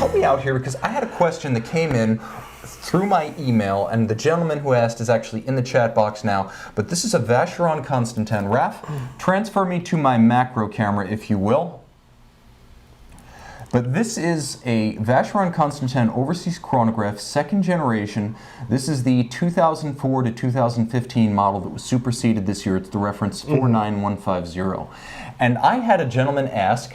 help me out here because I had a question that came in through my email, and the gentleman who asked is actually in the chat box now, but this is a Vacheron Constantin. Raph, transfer me to my macro camera if you will. But this is a Vacheron Constantin Overseas Chronograph, second generation. This is the 2004 to 2015 model that was superseded this year. It's the reference 49150. And I had a gentleman ask,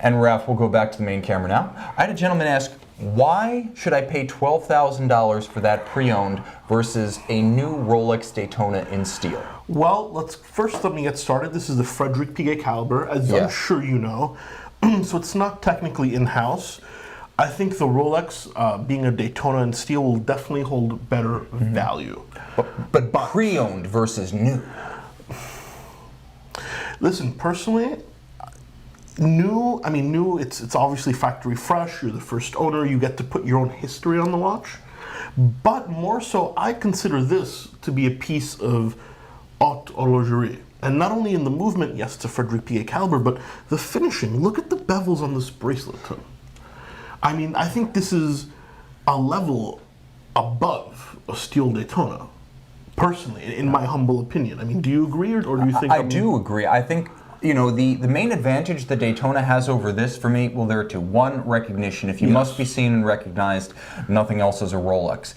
and Raph, we'll go back to the main camera now. I had a gentleman ask, why should I pay $12,000 for that pre-owned versus a new Rolex Daytona in steel? Well, let me get started. This is the Frederick Piguet caliber, as I'm sure you know. So it's not technically in-house. I think the Rolex, being a Daytona in steel, will definitely hold better value. But pre-owned versus new. Listen, personally, new, it's obviously factory fresh. You're the first owner. You get to put your own history on the watch. But more so, I consider this to be a piece of haute horlogerie. And not only in the movement, yes, it's a Frederick Piguet caliber, but the finishing. Look at the bevels on this bracelet. I mean, I think this is a level above a steel Daytona, personally, in my humble opinion. I mean, do you agree, or do you think... I do agree. I think, you know, the main advantage the Daytona has over this for me, well, there are two. One, recognition. If you must be seen and recognized, nothing else is a Rolex.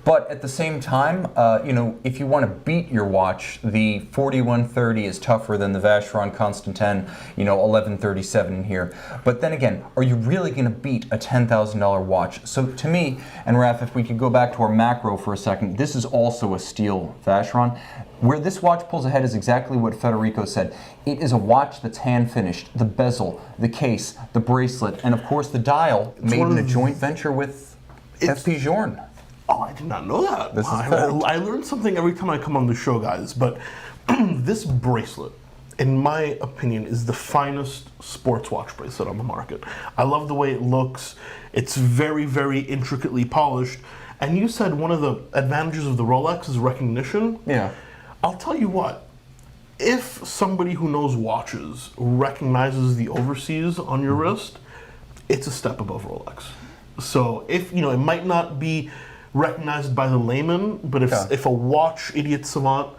But at the same time, you know, if you want to beat your watch, the 4130 is tougher than the Vacheron Constantin, you know, 1137 in here. But then again, are you really going to beat a $10,000 watch? So to me, and Raph, if we could go back to our macro for a second, this is also a steel Vacheron. Where this watch pulls ahead is exactly what Federico said. It is a watch that's hand-finished. The bezel, the case, the bracelet, and of course the dial, made in a joint venture with FP Journe. Oh, I did not know that. I learn something every time I come on the show, guys. But this bracelet, in my opinion, is the finest sports watch bracelet on the market. I love the way it looks. It's very, very intricately polished. And you said one of the advantages of the Rolex is recognition. Yeah. I'll tell you what, if somebody who knows watches recognizes the Overseas on your wrist, it's a step above Rolex. So if, you know, it might not be recognized by the layman, but if a watch idiot savant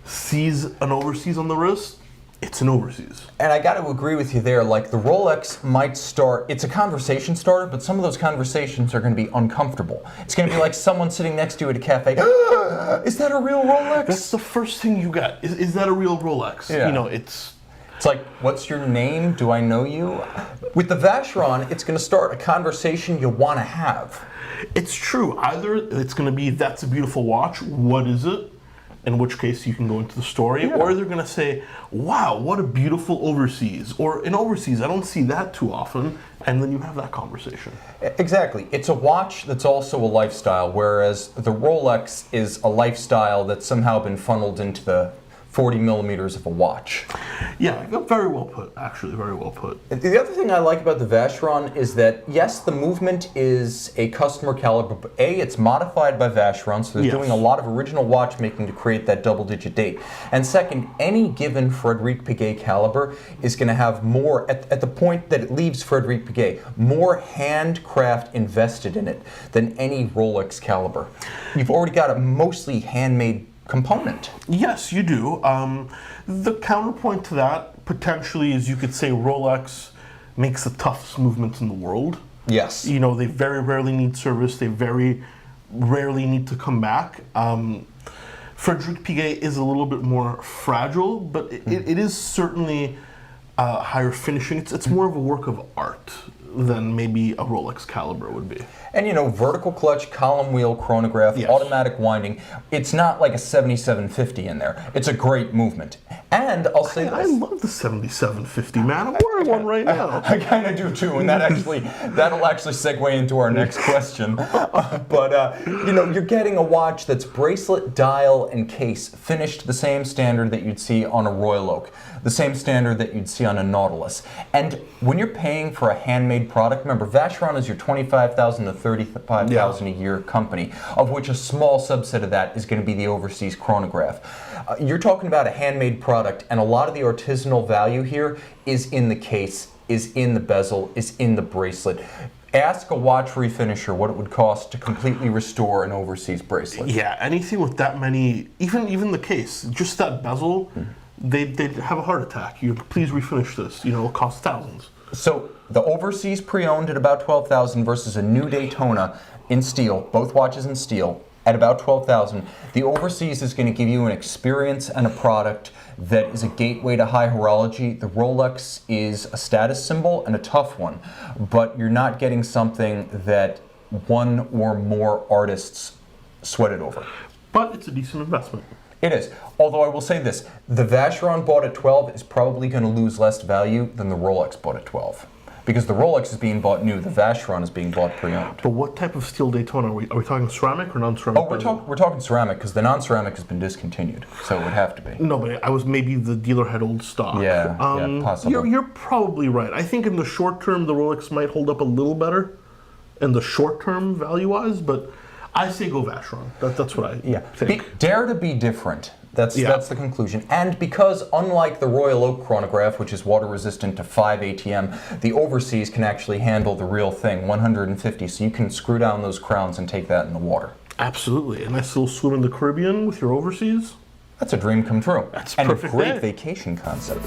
sees an Overseas on the wrist, it's an Overseas. And I got to agree with you there. Like, the Rolex might start, it's a conversation starter, but some of those conversations are going to be uncomfortable. It's going to be like someone sitting next to you at a cafe. Is that a real Rolex? That's the first thing you get. Is that a real Rolex? Yeah. You know, it's like, what's your name? Do I know you? With the Vacheron, it's going to start a conversation you want to have. It's true. Either it's going to be, that's a beautiful watch, what is it? In which case you can go into the story, or they're going to say, wow, what a beautiful Overseas. Or in Overseas, I don't see that too often, and then you have that conversation. Exactly. It's a watch that's also a lifestyle, whereas the Rolex is a lifestyle that's somehow been funneled into the 40 millimeters of a watch. Yeah, very well put, actually, very well put. The other thing I like about the Vacheron is that, yes, the movement is a customer caliber, but A, it's modified by Vacheron, so they're doing a lot of original watchmaking to create that double-digit date. And second, any given Frederick Piguet caliber is going to have more, at the point that it leaves Frederick Piguet, more handcraft invested in it than any Rolex caliber. You've already got a mostly handmade component. Yes, you do. The counterpoint to that potentially is, you could say, Rolex makes the toughest movements in the world. Yes. You know, they very rarely need service. They very rarely need to come back. Frederick Piguet is a little bit more fragile, but it is certainly higher finishing. It's more of a work of art than maybe a Rolex caliber would be. And you know, vertical clutch, column wheel, chronograph, automatic winding. It's not like a 7750 in there. It's a great movement. And I'll say this. I love the 7750, man. I'm wearing one right now. I kind of do too, and that'll actually segue into our next question. But you know, you're getting a watch that's bracelet, dial, and case finished the same standard that you'd see on a Royal Oak, the same standard that you'd see on a Nautilus. And when you're paying for a handmade product, remember, Vacheron is your $25,000 to $35,000 a year company, of which a small subset of that is going to be the Overseas Chronograph. You're talking about a handmade product, and a lot of the artisanal value here is in the case, is in the bezel, is in the bracelet. Ask a watch refinisher what it would cost to completely restore an overseas bracelet. Yeah, anything with that many, even the case, just that bezel, they'd have a heart attack. You please refinish this. You know, it'll cost thousands. So the overseas pre-owned at about $12,000 versus a new Daytona in steel, both watches in steel, at about $12,000. The overseas is going to give you an experience and a product that is a gateway to high horology. The Rolex is a status symbol and a tough one, but you're not getting something that one or more artists sweated over. But it's a decent investment. It is. Although I will say this, the Vacheron bought at 12 is probably going to lose less value than the Rolex bought at 12. Because the Rolex is being bought new, the Vacheron is being bought pre-owned. But what type of steel Daytona? Are we talking ceramic or non-ceramic? Oh, we're talking ceramic, because the non-ceramic has been discontinued, so it would have to be. No, but I was maybe the dealer had old stock. Yeah, possible. You're probably right. I think in the short term, the Rolex might hold up a little better in the short term value-wise, but I say go Vacheron. That's what I think. Dare to be different. That's the conclusion. And because unlike the Royal Oak chronograph, which is water resistant to 5 ATM, the Overseas can actually handle the real thing, 150. So you can screw down those crowns and take that in the water. Absolutely. A nice little swim in the Caribbean with your Overseas. That's a dream come true. That's and perfect a great day. vacation concept.